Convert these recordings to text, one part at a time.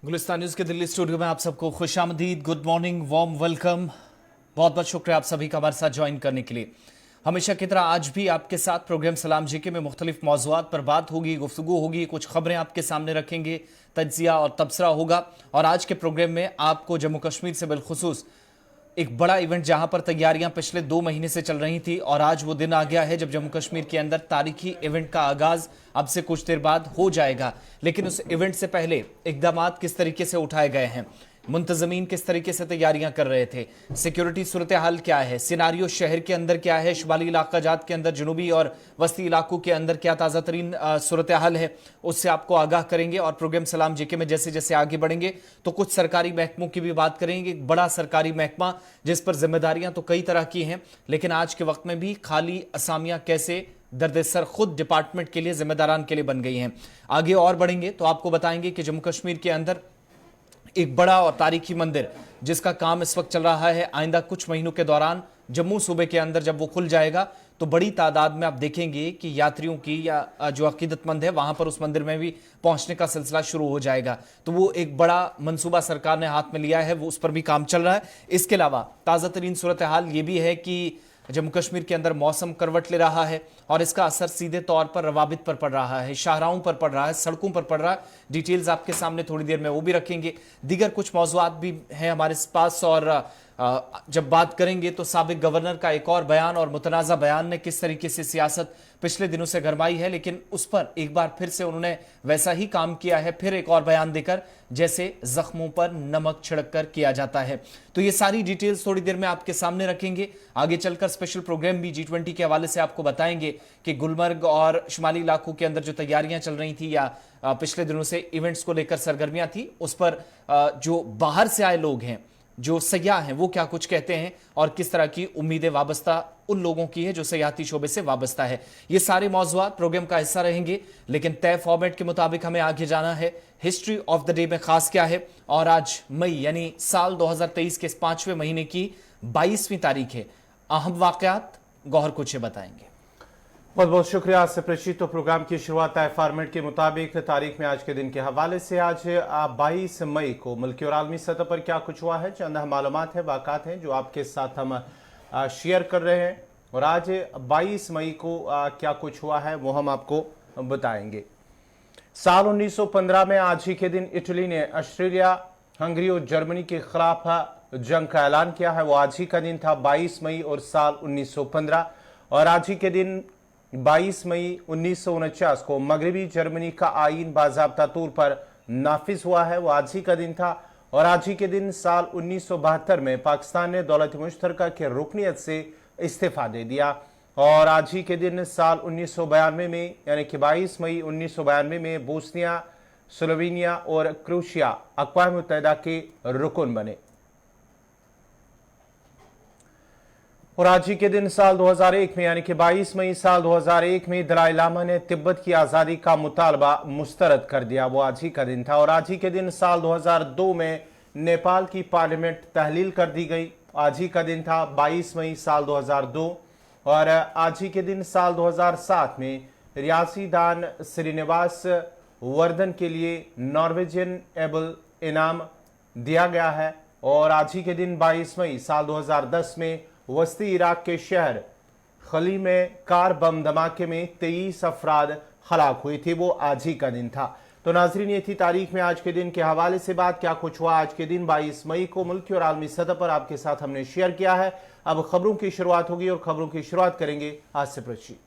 Gulistan news के Delhi studio में आप सबको खुशामदीद, गुड मॉर्निंग, वार्म वेलकम। बहुत बहुत शुक्रिया आप सभी का हमारे साथ ज्वाइन करने के लिए। हमेशा की तरह आज भी आपके साथ प्रोग्राम सलाम जीके में मुख्तलिफ मौज़ूआत पर बात होगी, गुफ्तगू होगी, कुछ खबरें आपके सामने रखेंगे, तज्जिया और तबसरा होगा। और आज के प्रोग्राम में आपको जम्मू कश्मीर से बिलखुसूस एक बड़ा इवेंट जहां पर तैयारियां पिछले 2 महीने से चल रही थी और आज वो दिन आ गया है जब जम्मू कश्मीर के अंदर तारीखी इवेंट का आगाज अब से कुछ देर बाद हो जाएगा। लेकिन उस इवेंट से पहले इकदामात किस तरीके से उठाए गए हैं, मुंतजमीन किस तरीके से तैयारियां कर रहे थे, सिक्योरिटी सूरत हाल क्या है, सिनारियो शहर के अंदर क्या है, शुमाली इलाका जात के अंदर, जनूबी और वस्ती इलाकों के अंदर क्या ताज़ा तरीन सूरत हाल है, उससे आपको आगाह करेंगे। और प्रोग्राम सलाम जीके में जैसे जैसे आगे बढ़ेंगे तो कुछ सरकारी महकमों की भी बात करेंगे। एक बड़ा सरकारी महकमा जिस पर जिम्मेदारियां तो कई तरह की हैं, लेकिन आज के वक्त में भी खाली असामियां कैसे दर्द-ए-सर खुद डिपार्टमेंट के लिए, जिम्मेदारान के लिए बन गई हैं। आगे और बढ़ेंगे तो आपको बताएंगे कि जम्मू कश्मीर के अंदर एक बड़ा और तारीखी मंदिर जिसका काम इस वक्त चल रहा है, आइंदा कुछ महीनों के दौरान जम्मू सूबे के अंदर जब वो खुल जाएगा तो बड़ी तादाद में आप देखेंगे कि यात्रियों की या जो अकीदतमंद है वहां पर उस मंदिर में भी पहुंचने का सिलसिला शुरू हो जाएगा। तो वो एक बड़ा मंसूबा सरकार ने हाथ में लिया है, वो उस पर भी काम चल रहा है। इसके अलावा ताज़ा तरीन सूरत हाल ये भी है कि जम्मू कश्मीर के अंदर मौसम करवट ले रहा है और इसका असर सीधे तौर पर रवाबित पर पड़ रहा है, शाहराहों पर पड़ रहा है, सड़कों पर पड़ रहा है। डिटेल्स आपके सामने थोड़ी देर में वो भी रखेंगे। दीगर कुछ मौज़ूआत भी हैं हमारे पास और जब बात करेंगे तो साबिक गवर्नर का एक और बयान और मुतनाज़ा बयान ने किस तरीके से सियासत पिछले दिनों से गरमाई है, लेकिन उस पर एक बार फिर से उन्होंने वैसा ही काम किया है, फिर एक और बयान देकर जैसे जख्मों पर नमक छिड़क कर किया जाता है। तो ये सारी डिटेल्स थोड़ी देर में आपके सामने रखेंगे। आगे चलकर स्पेशल प्रोग्राम भी G20 के हवाले से आपको बताएंगे कि गुलमर्ग और शुमाली इलाकों के अंदर जो तैयारियां चल रही थी या पिछले दिनों से इवेंट्स को लेकर सरगर्मियां थी, उस पर जो बाहर से आए लोग हैं, जो सयाह हैं, वो क्या कुछ कहते हैं और किस तरह की उम्मीदें वाबस्ता उन लोगों की है जो सयाहती शोबे से वाबस्ता है। ये सारे मौज़ूआत प्रोग्राम का हिस्सा रहेंगे, लेकिन तय फॉर्मेट के मुताबिक हमें आगे जाना है। हिस्ट्री ऑफ द डे में खास क्या है, और आज मई यानी साल 2023 के 5वें महीने की 22वीं तारीख है। अहम वाकयात गौहर कुछ बताएंगे। बहुत बहुत शुक्रिया आपसे प्रशीत। तो प्रोग्राम की शुरुआत तय फॉर्मेट के मुताबिक तारीख में आज के दिन के हवाले से। आज 22 मई को मुल्की और आलमी सतह पर क्या कुछ हुआ है, चंद मालूमात है, वाक़ात हैं जो आपके साथ हम शेयर कर रहे हैं। और आज 22 मई को क्या कुछ हुआ है वो हम आपको बताएंगे। साल 1915 में आज ही के दिन इटली ने ऑस्ट्रेलिया, हंगरी और जर्मनी के खिलाफ जंग का ऐलान किया है। वो आज ही का दिन था, 22 मई और साल 1915। और आज ही के दिन 22 मई 1949 को मगरबी जर्मनी का आईन बाज़ाब्ता तौर पर नाफिज हुआ है, वो आज ही का दिन था। और आज ही के दिन साल 1972 में पाकिस्तान ने दौलत मुश्तरका के रुकनियत से इस्तीफा दे दिया। और आज ही के दिन साल 1992 में यानी कि 22 मई 1992 में बोस्निया, स्लोवेनिया और क्रोएशिया अक़वाम मुत्तहिदा के रुकन बने। और आज ही के दिन साल 2001 में यानी कि 22 मई साल 2001 में दलाई लामा ने तिब्बत की आज़ादी का मुतालबा मुस्तरद कर दिया, वो आज ही का दिन था। और आज ही के दिन साल 2002 में नेपाल की पार्लियामेंट तहलील कर दी गई, आज ही का दिन था, 22 मई साल 2002। और आज ही के दिन साल 2007 में रियासीदान श्रीनिवास वर्धन के लिए नॉर्वेजियन एबल इनाम दिया गया है। और आज ही के दिन 22 मई साल 2010 में वस्ती इराक के शहर खली में कार बम धमाके में 23 अफराद हलाक हुए थे, वो आज ही का दिन था। तो नाजरीन, ये थी तारीख में आज के दिन के हवाले से बात, क्या कुछ हुआ आज के दिन 22 मई को मुल्की और आलमी सतह पर आपके साथ हमने शेयर किया है। अब खबरों की शुरुआत होगी और खबरों की शुरुआत करेंगे आज से प्रशीत।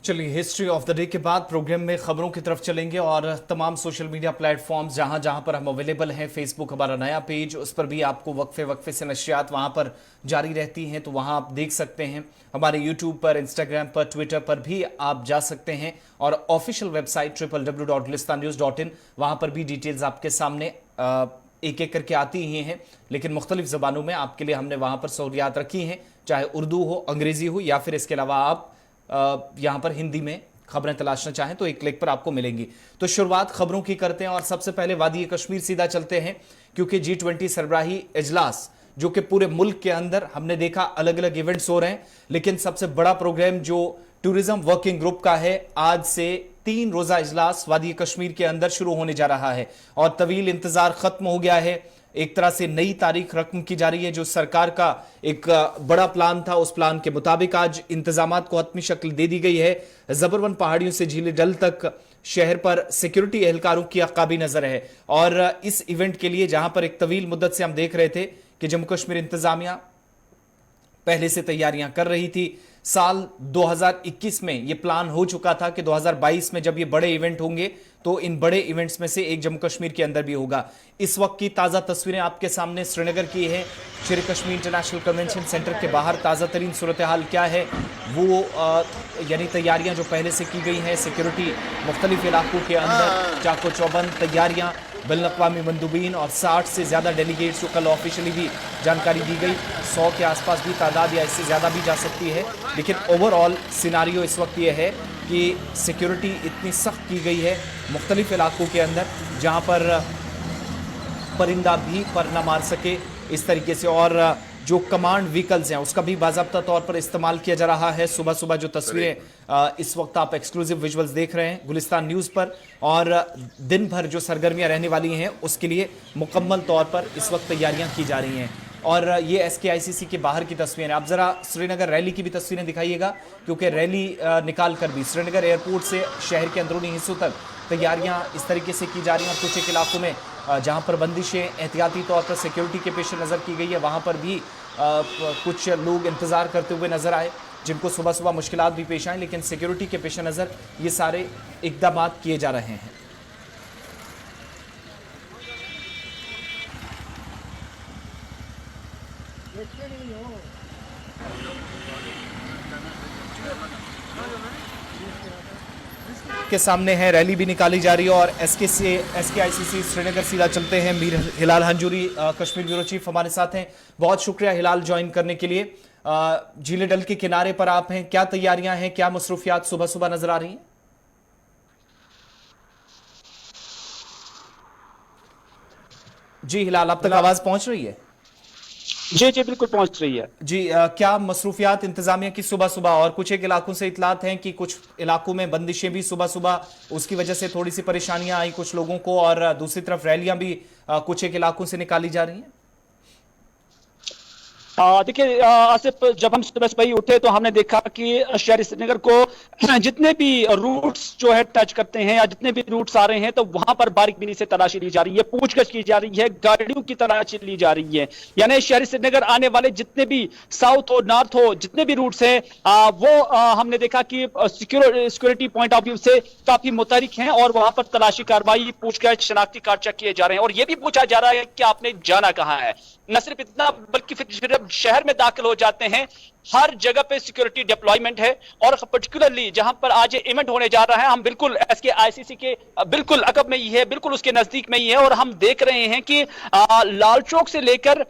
चलिए, हिस्ट्री ऑफ द डे के बाद प्रोग्राम में खबरों की तरफ चलेंगे और तमाम सोशल मीडिया प्लेटफॉर्म्स जहां जहां पर हम अवेलेबल हैं, फेसबुक हमारा नया पेज, उस पर भी आपको वक्फे वक्फे से नशियात वहां पर जारी रहती हैं, तो वहां आप देख सकते हैं। हमारे यूट्यूब पर, इंस्टाग्राम पर, ट्विटर पर भी आप जा सकते हैं और ऑफिशियल वेबसाइट www.gulistannews.in, वहां पर भी डिटेल्स आपके सामने एक एक करके आती ही हैं, लेकिन मुख्तलिफ ज़बानों में आपके लिए हमने वहां पर सहूलियात रखी हैं, चाहे उर्दू हो, अंग्रेजी हो, या फिर इसके अलावा आप यहां पर हिंदी में खबरें तलाशना चाहें तो एक क्लिक पर आपको मिलेंगी। तो शुरुआत खबरों की करते हैं और सबसे पहले वादी कश्मीर सीधा चलते हैं, क्योंकि G20 सरबराही इजलास जो कि पूरे मुल्क के अंदर हमने देखा अलग अलग इवेंट्स हो रहे हैं, लेकिन सबसे बड़ा प्रोग्राम जो टूरिज्म वर्किंग ग्रुप का है, आज से 3 रोजा इजलास वादी कश्मीर के अंदर शुरू होने जा रहा है और तवील इंतजार खत्म हो गया है। एक तरह से नई तारीख रकम की जा रही है। जो सरकार का एक बड़ा प्लान था, उस प्लान के मुताबिक आज इंतजामात को हतमी शक्ल दे दी गई है। जबरवन पहाड़ियों से झीले डल तक शहर पर सिक्योरिटी एहलकारों की अकाबी नजर है। और इस इवेंट के लिए जहां पर एक तवील मुद्दत से हम देख रहे थे कि जम्मू कश्मीर इंतजामिया पहले से तैयारियां कर रही थी। साल 2021 में यह प्लान हो चुका था कि 2022 में जब ये बड़े इवेंट होंगे तो इन बड़े इवेंट्स में से एक जम्मू कश्मीर के अंदर भी होगा। इस वक्त की ताज़ा तस्वीरें आपके सामने श्रीनगर की है। शेर कश्मीर इंटरनेशनल कन्वेंशन सेंटर के बाहर ताज़ा तरीन सूरत हाल क्या है वो यानी तैयारियां जो पहले से की गई हैं, सिक्योरिटी मुख्तलिफ इलाकों के अंदर चाको चौबंद तैयारियां, बैनुल-अक़वामी मंदूबीन और 60 से ज़्यादा डेलीगेट्स को कल ऑफिशियली भी जानकारी दी गई। 100 के आसपास भी तादाद या इससे ज़्यादा भी जा सकती है। लेकिन ओवरऑल सिनारियो इस वक्त ये है कि सिक्योरिटी इतनी सख्त की गई है मुख्तलिफ इलाकों के अंदर जहां पर परिंदा भी पर न मार सके इस तरीके से। और जो कमांड व्हीकल्स हैं उसका भी बाज़ाब्ता तौर पर इस्तेमाल किया जा रहा है। सुबह सुबह जो तस्वीरें इस वक्त आप एक्सक्लूसिव विजुअल्स देख रहे हैं गुलिस्तान न्यूज़ पर, और दिन भर जो सरगर्मियां रहने वाली हैं उसके लिए मुकम्मल तौर पर इस वक्त तैयारियां की जा रही हैं। और ये SKICC के बाहर की तस्वीरें। आप जरा श्रीनगर रैली की भी तस्वीरें दिखाइएगा, क्योंकि रैली निकाल कर भी श्रीनगर एयरपोर्ट से शहर के अंदरूनी हिस्सों तक तैयारियां इस तरीके से की जा रही हैं। और कुछ एक इलाकों में जहां पर बंदिशें एहतियाती तौर पर सिक्योरिटी के पेश नज़र की गई है, वहां पर भी कुछ लोग इंतज़ार करते हुए नजर आए, जिनको सुबह सुबह मुश्किलात भी पेश आए, लेकिन सिक्योरिटी के पेश नज़र ये सारे इकदाम किए जा रहे हैं। के सामने है, रैली भी निकाली जा रही है। और SKICC श्रीनगर सीधा चलते हैं। मीर हिलाल हंजूरी कश्मीर ब्यूरो चीफ हमारे साथ हैं। बहुत शुक्रिया हिलाल ज्वाइन करने के लिए। झीले डल के किनारे पर आप हैं, क्या तैयारियां हैं, क्या मसरूफियात सुबह सुबह नजर आ रही हैं? जी हिलाल, अब तक आवाज पहुंच रही है? जी जी बिल्कुल पहुंच रही है जी। क्या मसरूफियात इंतजामिया की सुबह सुबह? और कुछ एक इलाकों से इतलात हैं कि कुछ इलाकों में बंदिशें भी सुबह सुबह, उसकी वजह से थोड़ी सी परेशानियां आई कुछ लोगों को, और दूसरी तरफ रैलियां भी कुछ एक इलाकों से निकाली जा रही हैं। देखिए आसिफ, जब हम सुबह सुबह उठे तो हमने देखा कि शहर श्रीनगर को जितने भी रूट्स जो है टच करते हैं या जितने भी रूट्स आ रहे हैं तो वहां पर बारीकबीनी से तलाशी ली जा रही है, पूछगछ की जा रही है, गाड़ियों की तलाशी ली जा रही है। यानी शहर श्रीनगर आने वाले जितने भी साउथ हो, नॉर्थ हो, जितने भी रूट्स हैं वो हमने देखा कि सिक्योरिटी पॉइंट ऑफ व्यू से काफी मुतहरिक हैं और वहां पर तलाशी कार्रवाई, पूछगछ, शनाख्ती कार्ड चेक किए जा रहे हैं। और यह भी पूछा जा रहा है कि आपने जाना कहां है। न सिर्फ इतना बल्कि फिर शहर में दाखिल हो जाते हैं, हर जगह पे सिक्योरिटी डिप्लॉयमेंट है। और पर्टिकुलरली जहां पर आज ये इवेंट होने जा रहा है, हम बिल्कुल SKICC के बिल्कुल अकब में ही है, बिल्कुल उसके नजदीक में ही है। और हम देख रहे हैं कि लाल चौक से लेकर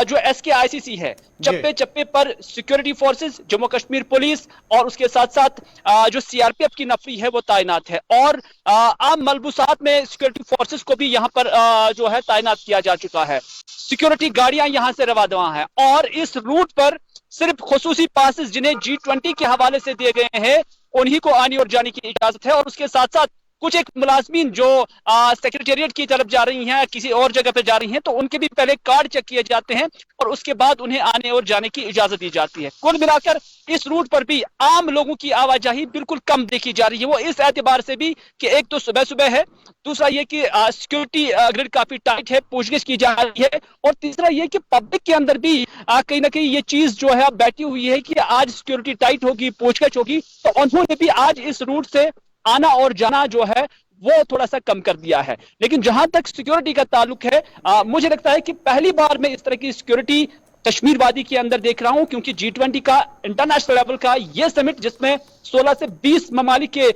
जो SKICC है, चप्पे चप्पे पर security forces, Jammu Kashmir police और उसके साथ साथ जो CRPF की नफरी है वो तैनात है। और आम मलबूसात में सिक्योरिटी फोर्सेस को भी यहाँ पर जो है तैनात किया जा चुका है। सिक्योरिटी गाड़ियां यहां से रवाना है और इस रूट पर सिर्फ खुसूसी पासेस जिन्हें G20 के हवाले से दिए गए हैं उन्हीं को आने और जाने की इजाजत है। और उसके साथ साथ कुछ एक मुलाजमीन जो सेक्रेटेरिएट की तरफ जा रही हैं, किसी और जगह पे जा रही हैं, तो उनके भी पहले कार्ड चेक किए जाते हैं और उसके बाद उन्हें आने और जाने की इजाजत दी जाती है। कुल मिलाकर इस रूट पर भी आम लोगों की आवाजाही बिल्कुल कम देखी जा रही है। वो इस एतबार से भी कि एक तो सुबह सुबह है, दूसरा ये कि सिक्योरिटी ग्रिड काफी टाइट है, पूछगिछ की जा रही है, और तीसरा ये कि पब्लिक के अंदर भी कहीं ना कहीं ये चीज जो है बैठी हुई है कि आज सिक्योरिटी टाइट होगी, पूछगिछ होगी। तो उन्होंने भी आज इस रूट से आना और जाना जो है वो थोड़ा सा कम कर दिया है। लेकिन जहां तक सिक्योरिटी का ताल्लुक है, मुझे लगता है कि पहली बार मैं इस तरह की सिक्योरिटी कश्मीर वादी के अंदर देख रहा हूं, क्योंकि G20 का इंटरनेशनल लेवल का यह समिट, जिसमें 16 से 20 ममालिक के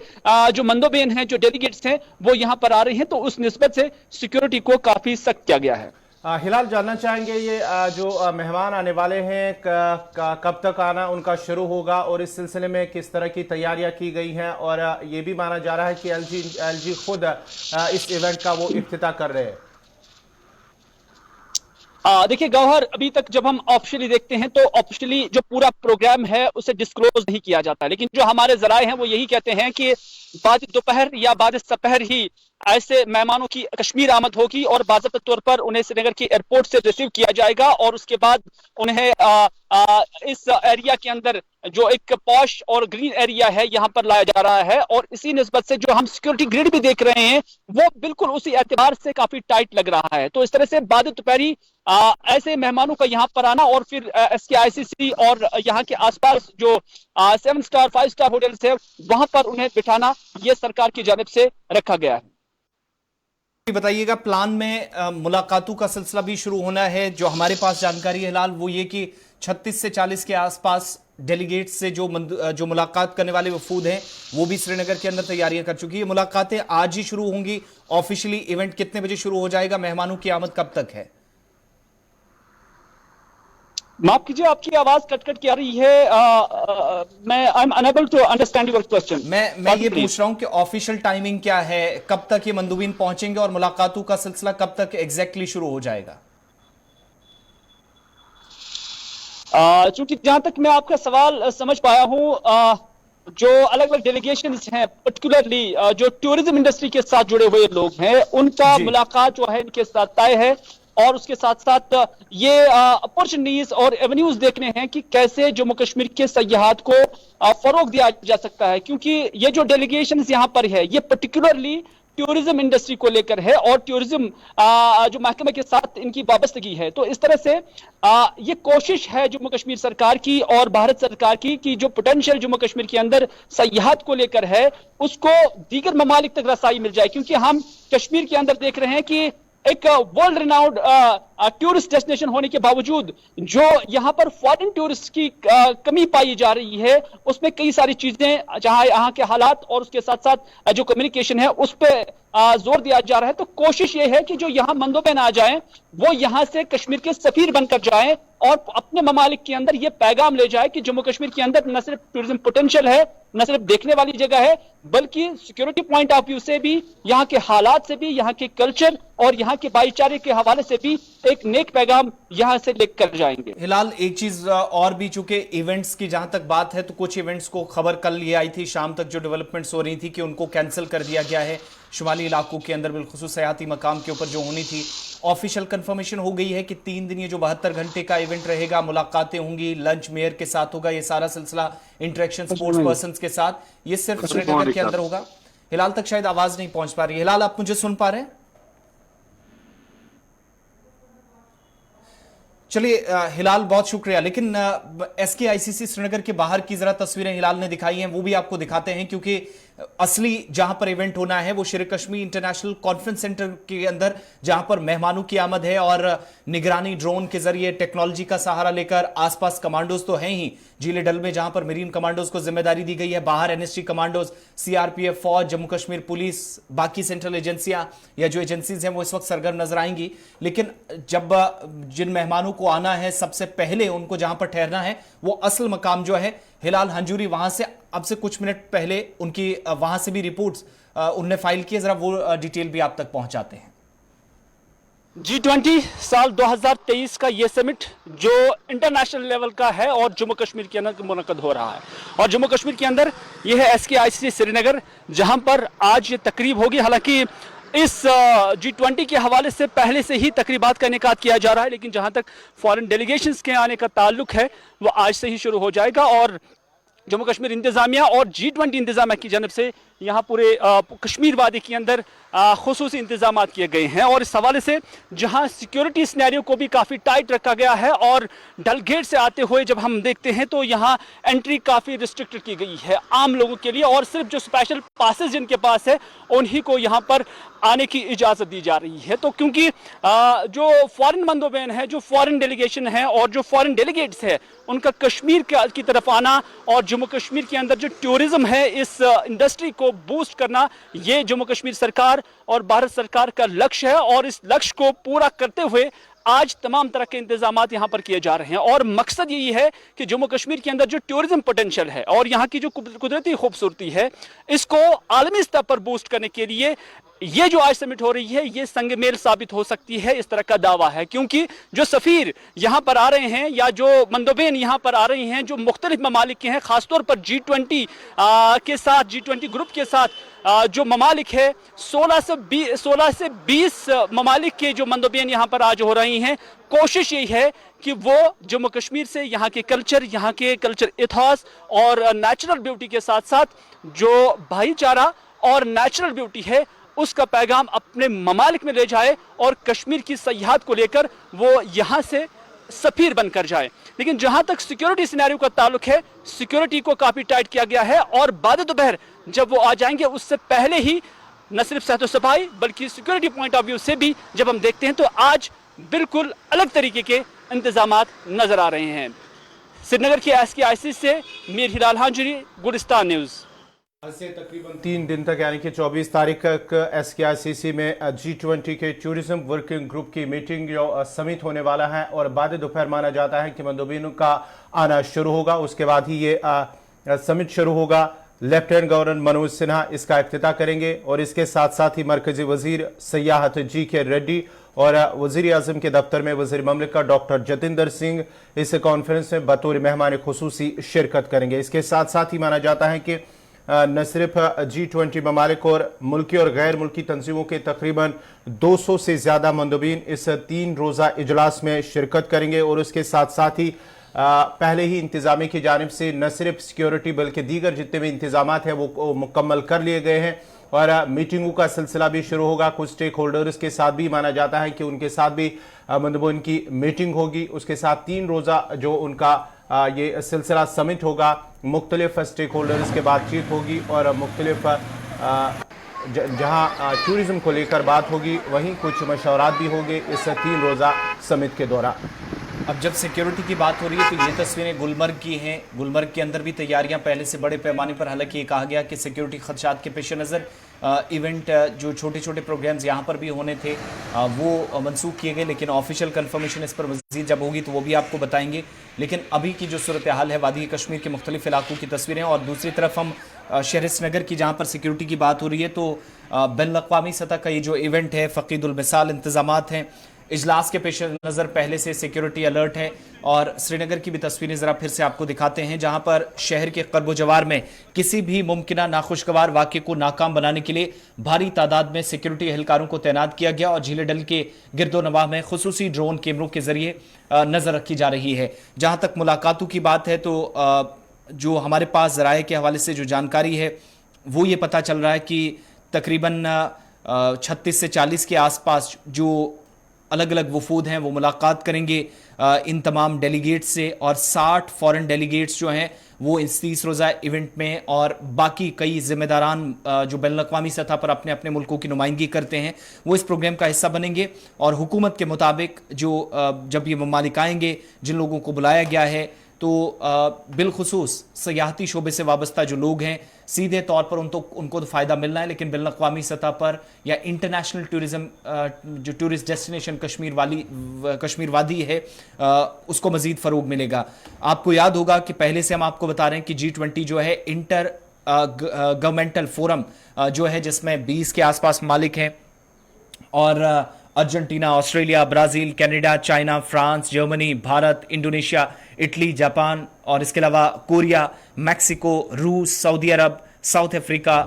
जो मंदोबेन हैं, जो डेलीगेट्स हैं, वो यहां पर आ रहे हैं, तो उस निस्बत से सिक्योरिटी को काफी सख्त किया गया है। हिलाल, जानना चाहेंगे ये जो मेहमान आने वाले हैं कब तक आना उनका शुरू होगा और इस सिलसिले में किस तरह की तैयारियां की गई हैं? और ये भी माना जा रहा है कि LG खुद इस इवेंट का वो इफ्तिताह कर रहे हैं। देखिए गौहर, अभी तक जब हम ऑफिशियली देखते हैं तो ऑफिशियली जो पूरा प्रोग्राम है उसे डिस्क्लोज नहीं किया जाता, लेकिन जो हमारे जराए हैं वो यही कहते हैं कि बाद दोपहर या बाद सपहर ही ऐसे मेहमानों की कश्मीर आमद होगी और बाज़ाब्ता तौर पर उन्हें श्रीनगर के एयरपोर्ट से रिसीव किया जाएगा और उसके बाद उन्हें इस एरिया के अंदर जो एक पॉश और ग्रीन एरिया है यहाँ पर लाया जा रहा है। और इसी निस्बत से जो हम सिक्योरिटी ग्रिड भी देख रहे हैं वो बिल्कुल उसी एतबार से काफी टाइट लग रहा है। तो इस तरह से बाद दोपहरी ऐसे मेहमानों का यहाँ पर आना और फिर SKICC और यहाँ के आसपास जो 7 स्टार 5 स्टार होटल्स है वहां पर उन्हें बिठाना ये सरकार की जानिब से रखा गया है। बताइएगा, प्लान में मुलाकातों का सिलसिला भी शुरू होना है। जो हमारे पास जानकारी है हिलाल वो ये कि 36 से 40 के आसपास डेलीगेट से जो मुलाकात करने वाले वफूद हैं वो भी श्रीनगर के अंदर तैयारियां कर चुकी है। मुलाकातें आज ही शुरू होंगी। ऑफिशियली इवेंट कितने बजे शुरू हो जाएगा? मेहमानों की आमद कब तक है? माफ कीजिए, आपकी आवाज कट कट के आ रही है। मैं I am unable to understand your question. मैं ये पूछ रहा हूं कि ऑफिशियल टाइमिंग क्या है, कब तक ये मंदूबीन पहुंचेंगे और मुलाकातों का सिलसिला कब तक एग्जैक्टली शुरू हो जाएगा? चूंकि जहां तक मैं आपका सवाल समझ पाया हूं, जो अलग अलग डेलीगेशंस हैं पर्टिकुलरली जो टूरिज्म इंडस्ट्री के साथ जुड़े हुए लोग हैं उनका मुलाकात जो है इनके साथ तय है और उसके साथ साथ ये अपॉर्चुनिटीज और एवेन्यूज देखने हैं कि कैसे जम्मू कश्मीर के सयाहत को फरोग दिया जा सकता है, क्योंकि ये जो डेलीगेशंस यहाँ पर है ये पर्टिकुलरली टूरिज्म इंडस्ट्री को लेकर है और टूरिज्म जो महकमे के साथ इनकी वाबस्तगी है। तो इस तरह से ये कोशिश है जम्मू कश्मीर सरकार की और भारत सरकार की कि जो पोटेंशियल जम्मू कश्मीर के अंदर सयाहत को लेकर है उसको दीगर ममालिक तक रसाई मिल जाए, क्योंकि हम कश्मीर के अंदर देख रहे हैं कि एक वर्ल्ड रिनाउंड टूरिस्ट डेस्टिनेशन होने के बावजूद जो यहाँ पर फॉरेन टूरिस्ट की कमी पाई जा रही है उसमें कई सारी चीजें जहां यहाँ के हालात और उसके साथ साथ जो कम्युनिकेशन है उस पर जोर दिया जा रहा है। तो कोशिश ये है कि जो यहाँ मंदोबैन आ जाएं वो यहाँ से कश्मीर के सफीर बनकर जाएं और अपने ममालिक के अंदर ये पैगाम ले जाए कि जम्मू कश्मीर के अंदर न सिर्फ टूरिज्म पोटेंशियल है, न सिर्फ देखने वाली जगह है, बल्कि सिक्योरिटी पॉइंट ऑफ व्यू से भी, यहाँ के हालात से भी, यहाँ के कल्चर और यहाँ के भाईचारे के हवाले से भी एक नेक पैगाम यहाँ से लेकर जाएंगे। हिलाल, एक चीज और भी, चूंकि इवेंट्स की जहां तक बात है तो कुछ इवेंट्स को खबर कल ये आई थी शाम तक जो डेवलपमेंट्स हो रही थी कि उनको कैंसिल कर दिया गया है। शुमाली इलाकों के अंदर बिलखुसूस सयाहती मकाम के ऊपर जो होनी थी, ऑफिशियल कंफर्मेशन हो गई है कि 3 दिन ये जो 72 घंटे का इवेंट रहेगा, मुलाकातें होंगी, लंच मेयर के साथ होगा, ये सारा सिलसिला इंटरेक्शन स्पोर्ट्स पर्सन के साथ, ये सिर्फ श्रीनगर के अंदर होगा। हिलाल तक शायद आवाज नहीं पहुंच पा रही। हिलाल, आप मुझे सुन पा रहे हैं? चलिए हिलाल, बहुत शुक्रिया। लेकिन SKICC श्रीनगर के बाहर की जरा तस्वीरें हिलाल ने दिखाई हैं वो भी आपको दिखाते हैं, क्योंकि असली जहां पर इवेंट होना है वो शेर कश्मीर इंटरनेशनल कॉन्फ्रेंस सेंटर के अंदर, जहां पर मेहमानों की आमद है और निगरानी ड्रोन के जरिए टेक्नोलॉजी का सहारा लेकर आसपास कमांडोज तो हैं ही जिले डल में, जहां पर मरीन कमांडोज को जिम्मेदारी दी गई है, बाहर NST कमांडोज, CRPF, फौज, जम्मू कश्मीर पुलिस, बाकी सेंट्रल एजेंसियां या जो एजेंसीज हैं वो इस वक्त सरगर्म नजर आएंगी। लेकिन जब जिन मेहमानों को आना है सबसे पहले उनको जहां पर ठहरना है वो असल मकाम जो है हिलाल हंजूरी, वहां से अब से कुछ मिनट पहले उनकी वहां से भी रिपोर्ट्स उनने फाइल की, जरा वो डिटेल भी आप तक पहुंचाते हैं। G20 साल 2023 का ये समिट जो इंटरनेशनल लेवल का है और जम्मू कश्मीर के अंदर मुनक्कद हो रहा है और जम्मू कश्मीर के अंदर ये है SKICC श्रीनगर, जहां पर आज ये तकरीब होगी। हालांकि इस G20 के हवाले से पहले से ही तकरीबात का इनेकाद किया जा रहा है, लेकिन जहां तक फॉरेन डेलीगेशंस के आने का ताल्लुक है वो आज से ही शुरू हो जाएगा और जम्मू कश्मीर इंतजामिया और G20 इंतजामिया की जानब से यहाँ पूरे कश्मीर वादी के अंदर खुसूसी इंतजाम किए गए हैं और इस हवाले से जहाँ सिक्योरिटी सिनेरियो को भी काफ़ी टाइट रखा गया है और डल गेट से आते हुए जब हम देखते हैं तो यहाँ एंट्री काफ़ी रिस्ट्रिक्टेड की गई है आम लोगों के लिए और सिर्फ जो स्पेशल पासेस जिनके पास है उन्हीं को यहाँ पर आने की इजाज़त दी जा रही है। तो क्योंकि जो फॉरेन मंदोबैन है, जो फॉरेन डेलीगेशन है और जो फॉरेन डेलीगेट्स है, उनका कश्मीर की तरफ आना और जम्मू कश्मीर के अंदर जो टूरिज्म है इस इंडस्ट्री को बूस्ट करना, ये जम्मू कश्मीर सरकार और भारत सरकार का लक्ष्य है और इस लक्ष्य को पूरा करते हुए आज तमाम तरह के इंतजाम यहाँ पर किए जा रहे हैं और मकसद यही है कि जम्मू कश्मीर के अंदर जो टूरिज्म पोटेंशियल है और यहाँ की जो कुदरती खूबसूरती है इसको आलमी स्तर पर बूस्ट करने के लिए ये जो आज समिट हो रही है ये संगमेल साबित हो सकती है, इस तरह का दावा है, क्योंकि जो सफीर यहां पर आ रहे हैं या जो मंदोबेन यहां पर आ रही हैं जो मुख्तलिफ ममालिक के हैं, खासतौर पर G20 के साथ, G20 ग्रुप के साथ जो ममालिक है 16 से 20 ममालिक के जो मंदोबेन यहां पर आज हो रही हैं, कोशिश यही है कि वो जम्मू कश्मीर से यहाँ के कल्चर इतिहास और नेचुरल ब्यूटी के साथ साथ जो भाईचारा और नेचुरल ब्यूटी है उसका पैगाम अपने ममालिक में ले जाए और कश्मीर की सयाहत को लेकर वो यहाँ से सफीर बनकर जाए। लेकिन जहां तक सिक्योरिटी सिनेरियो का ताल्लुक है, सिक्योरिटी को काफी टाइट किया गया है और बाद दोपहर जब वो आ जाएंगे उससे पहले ही न सिर्फ सहतो सफाई बल्कि सिक्योरिटी पॉइंट ऑफ व्यू से भी जब हम देखते हैं तो आज बिल्कुल अलग तरीके के इंतजामात नजर आ रहे हैं। श्रीनगर की SKIC से मीर हिलाल हांजरी, गुलिस्तान न्यूज। आज से तकरीबन 3 दिन तक यानी कि 24 तारीख तक SKICC में G20 के टूरिज्म वर्किंग ग्रुप की मीटिंग जो समिट होने वाला है और बाद दोपहर माना जाता है कि मंदोबीनों का आना शुरू होगा। उसके बाद ही ये समिट शुरू होगा। लेफ्टिनेंट गवर्नर मनोज सिन्हा इसका इफ्तिताह करेंगे और इसके साथ साथ ही मरकजी वजीर सयाहत GK रेड्डी और वजीर आजम के दफ्तर में वजीर ममलिकत डॉक्टर जतिंदर सिंह इस कॉन्फ्रेंस में बतौर मेहमान खुसूसी शिरकत करेंगे। इसके साथ साथ ही माना जाता है कि न सिर्फ G20 ममालिक और मुल्की और गैर मुल्की तंजीमों के तकरीबन 200 से ज़्यादा मंदोबीन इस 3 रोज़ा इजलास में शिरकत करेंगे और उसके साथ साथ ही पहले ही इंतजामी की जानिब से न सिर्फ सिक्योरिटी बल्कि दीगर जितने भी इंतजाम हैं वो मुकम्मल कर लिए गए हैं और मीटिंगों का सिलसिला भी शुरू होगा। कुछ स्टेक होल्डर्स के साथ भी माना जाता है कि उनके साथ भी मंदोबीन की मीटिंग होगी। उसके साथ 3 रोज़ा जो उनका ये सिलसिला समिट होगा, मुख्तलिफ स्टेक होल्डर्स के बातचीत होगी और मुख्तलिफ जहाँ टूरिज्म को लेकर बात होगी वहीं कुछ मशवरात भी होंगे इस 3 रोज़ा समिट के दौरान। अब जब सिक्योरिटी की बात हो रही है तो ये तस्वीरें गुलमर्ग की हैं। गुलमर्ग के अंदर भी तैयारियां पहले से बड़े पैमाने पर, हालांकि ये कहा गया कि सिक्योरिटी खदशात के पेश नज़र इवेंट जो छोटे छोटे प्रोग्राम्स यहाँ पर भी होने थे वो मनसूख किए गए, लेकिन ऑफिशियल कंफर्मेशन इस पर मज़ीद जब होगी तो वो भी आपको बताएंगे। लेकिन अभी की जो सूरत हाल है वादी कश्मीर के मुख्तलिफ इलाकों की तस्वीरें, और दूसरी तरफ हम शहर श्रीनगर की जहाँ पर सिक्योरिटी की बात हो रही है तो बैनुल-अक़वामी सतह का ये जो इवेंट है फ़क़ीदुल मिसाल इंतज़ामात हैं। इजलास के पेश नज़र पहले से सिक्योरिटी अलर्ट है और श्रीनगर की भी तस्वीरें ज़रा फिर से आपको दिखाते हैं जहां पर शहर के क़र्ब जवार में किसी भी मुमकिना नाखुशगवार वाक़े को नाकाम बनाने के लिए भारी तादाद में सिक्योरिटी एहलकारों को तैनात किया गया और झीले डल के गिरदो नवाह में खुसूसी ड्रोन कैमरों के जरिए नज़र रखी जा रही है। जहां तक मुलाकातों की बात है तो जो हमारे पास ज़राए के हवाले से जो जानकारी है वो ये पता चल रहा है कि तकरीबन 36 से 40 के आसपास जो अलग अलग वफूद हैं वो मुलाकात करेंगे इन तमाम डेलीगेट्स से और 60 फॉरेन डेलीगेट्स जो हैं वो इस 30 रोज़ा इवेंट में और बाकी कई जिम्मेदारान जो बैनुल-अक़वामी सतह पर अपने अपने मुल्कों की नुमाइंदगी करते हैं वो इस प्रोग्राम का हिस्सा बनेंगे। और हुकूमत के मुताबिक जो जब ये ममालिक आएंगे जिन लोगों को बुलाया गया है तो बिलखुसूस सयाहती शोबे से वाबस्ता जो लोग हैं सीधे तौर पर उनको तो फ़ायदा मिलना है, लेकिन बैनुल-अक़वामी सतह पर या इंटरनेशनल टूरिज़्म जो टूरिस्ट डेस्टिनेशन कश्मीर वादी है उसको मज़ीद फ़रोग मिलेगा। आपको याद होगा कि पहले से हम आपको बता रहे हैं कि G20 जो है इंटर गवर्नमेंटल फोरम जो है जिसमें 20 के आसपास मालिक हैं और Argentina, Australia, Brazil, Canada, China, France, Germany, Bharat, Indonesia, Italy, Japan और इसके अलावा कोरिया, मैक्सिको, रूस, सऊदी अरब, साउथ अफ्रीका,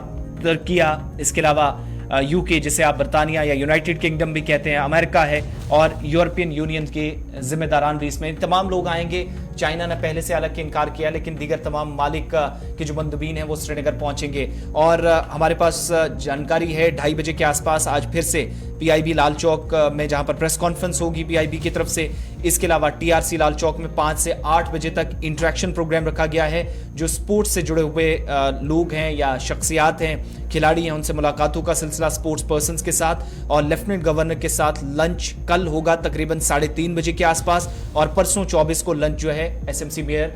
तुर्किया, इसके अलावा यूके जिसे आप बरतानिया या यूनाइटेड किंगडम भी कहते हैं, अमेरिका है और यूरोपियन यूनियन के जिम्मेदारान भी इसमें तमाम लोग आएंगे। चाइना ने पहले से हालांकि इनकार किया लेकिन दीगर तमाम मालिक के जो मंदबीन हैं वो श्रीनगर पहुंचेंगे। और हमारे पास जानकारी है 2:30 बजे के आसपास आज फिर से PIB लाल चौक में जहां पर प्रेस कॉन्फ्रेंस होगी PIB की तरफ से, इसके अलावा TRC लाल चौक में 5 से 8 बजे तक इंटरेक्शन प्रोग्राम रखा गया है। जो स्पोर्ट्स से जुड़े हुए लोग हैं या शख्सियात हैं, खिलाड़ी हैं, उनसे मुलाकातों का सिलसिला स्पोर्ट्स पर्सन्स के साथ और लेफ्टिनेंट गवर्नर के साथ लंच कल होगा तकरीबन 3:30 बजे के आसपास और परसों 24 को लंच जो है SMC मेयर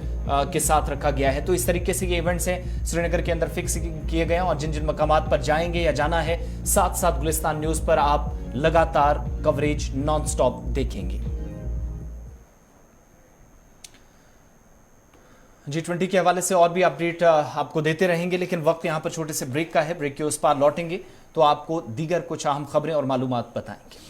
के साथ रखा गया है। तो इस तरीके से ये इवेंट्स हैं श्रीनगर के अंदर फिक्स किए गए हैं और जिन जिन मकामात पर जाएंगे या जाना है साथ साथ गुलिस्तान न्यूज पर आप लगातार कवरेज नॉन स्टॉप देखेंगे। G20 के हवाले से और भी अपडेट आपको देते रहेंगे लेकिन वक्त यहां पर छोटे से ब्रेक का है। ब्रेक के उस पार लौटेंगे तो आपको दीगर कुछ अहम खबरें और मालूमात बताएंगे।